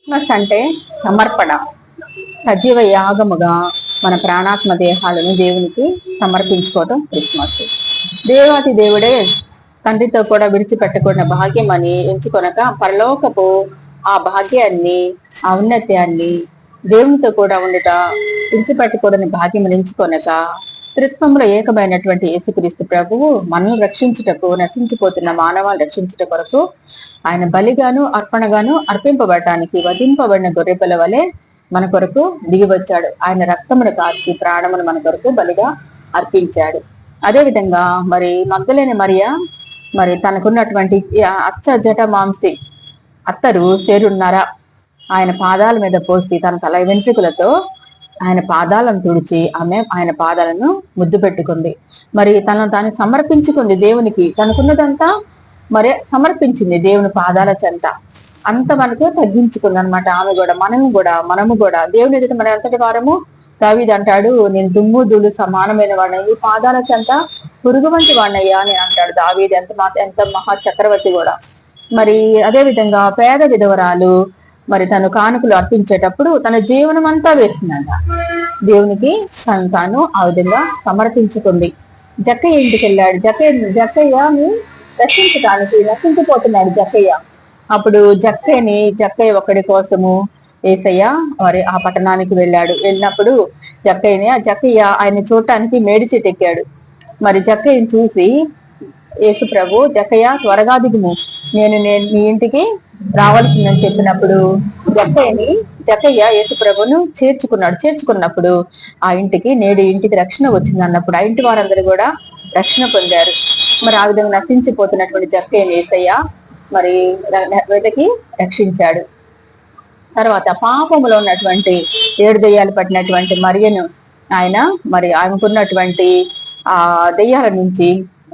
Christmas అంటే సమర్పణ, సజీవ యాగముగా మన ప్రాణాత్మ దేహాలను దేవునికి సమర్పించుకోవటం క్రిస్మస్. దేవాతి దేవుడే తండ్రితో కూడా విడిచిపెట్టకుండా భాగ్యం అని ఎంచుకొనక పరలోకపు ఆ భాగ్యాన్ని, ఔన్నత్యాన్ని, దేవునితో కూడా ఉండుట విడిచిపెట్టకూడని భాగ్యం ఎంచుకొనక త్రిత్వంలో ఏకమైనటువంటి యేసుక్రీస్తు ప్రభువు మనల్ని రక్షించుటకు, నశించిపోతున్న మానవాన్ని రక్షించుట కొరకు ఆయన బలిగాను అర్పణగాను అర్పింపబడటానికి వధింపబడిన గొర్రెపిల్ల వలె మన కొరకు దిగి వచ్చాడు. ఆయన రక్తమును కార్చి ప్రాణమును మన కొరకు బలిగా అర్పించాడు. అదే విధంగా మరి మగ్దలేని మరియ మరి తనకున్నటువంటి అచ్చ జట మాంసి అత్తరు సేరున్నర ఆయన పాదాల మీద పోసి తన తల వెంట్రుకలతో ఆయన పాదాలను తుడిచి ఆమె ఆయన పాదాలను ముద్దు పెట్టుకుంది. మరి తనను తాను సమర్పించుకుంది దేవునికి. తనకున్నదంతా మరి సమర్పించింది దేవుని పాదాల చెంత. అంత మనకు తగ్గించుకుంది అనమాట. ఆమె కూడా మనము కూడా దేవుని ఎదుట మన ఎంతటి వారము. దావీదు అంటాడు, నేను దుమ్ము ధూళి సమానమైన వాడిని, ఈ పాదాల చెంత పురుగు వంటి వాడినయ్యా అని అంటాడు దావీదు. ఎంత మహా చక్రవర్తి కూడా. మరి అదే విధంగా పేద విధవరాలు మరి తను కానుకలు అర్పించేటప్పుడు తన జీవనం అంతా వేసిందంట దేవునికి. తాను ఆ విధంగా సమర్పించుకుంది. జక్కయ్య ఇంటికి వెళ్ళాడు. జక్కయ్యని రక్షించిపోతున్నాడు జక్కయ్య. అప్పుడు జక్కయ్య ఒక్కడి కోసము ఏసయ్య మరి ఆ పట్టణానికి వెళ్ళినప్పుడు జక్కయ్య ఆయన చూడటానికి మేడి చెట్టు ఎక్కాడు. మరి జక్కయ్యని చూసి యేసు ప్రభు, జక్కయ్య త్వరగా దిగుము, నేను నీ ఇంటికి రావాల్సిందని చెప్పినప్పుడు జక్కయ్య యేసు ప్రభును చేర్చుకున్నప్పుడు ఆ ఇంటికి రక్షణ వచ్చింది అన్నప్పుడు ఆ ఇంటి వారందరూ కూడా రక్షణ పొందారు. మరి ఆ విధంగా నశించిపోతున్నటువంటి జక్కయ్యని యేసయ్య మరి వెతికి రక్షించాడు. తర్వాత పాపములో ఉన్నటువంటి 7 దెయ్యాలు పట్టినటువంటి మరియను ఆయన మరి ఆమెకున్నటువంటి ఆ దెయ్యాల నుంచి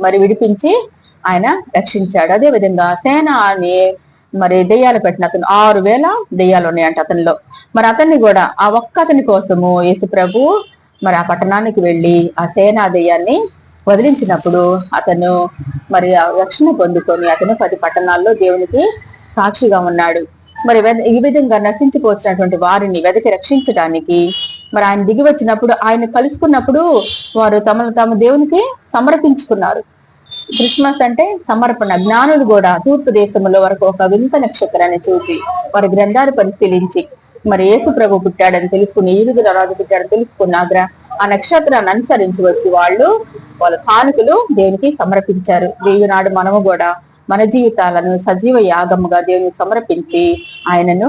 మరి విడిపించి ఆయన రక్షించాడు. అదే విధంగా సేన అని మరి దెయ్యాలు పెట్టిన అతను 6,000 దెయ్యాలు ఉన్నాయంట అతనిలో. మరి అతన్ని కూడా ఆ ఒక్క అతని కోసము యేసు ప్రభు మరి ఆ పట్టణానికి వెళ్ళి ఆ సేనా దెయ్యాన్ని వదిలించినప్పుడు అతను మరి రక్షణ పొందుకొని అతను 10 పట్టణాల్లో దేవునికి సాక్షిగా ఉన్నాడు. మరి ఈ విధంగా నశించిపోతున్నటువంటి వారిని వెతికి రక్షించడానికి మరి ఆయన దిగి వచ్చినప్పుడు ఆయన కలుసుకున్నప్పుడు వారు తాము దేవునికి సమర్పించుకున్నారు. క్రిస్మస్ అంటే సమర్పణ. జ్ఞానులు కూడా తూర్పు దేశంలో వరకు ఒక వింత నక్షత్రాన్ని చూసి వారి గ్రంథాలు పరిశీలించి మరి యేసు ప్రభు పుట్టాడని తెలుసుకుని, ఈరుగుల రాజు పుట్టాడని తెలుసుకున్న ఆ నక్షత్రాన్ని అనుసరించి వచ్చి వాళ్ళ కానుకలు దేవునికి సమర్పించారు. నాడు మనము కూడా మన జీవితాలను సజీవ యాగముగా దేవునికి సమర్పించి ఆయనను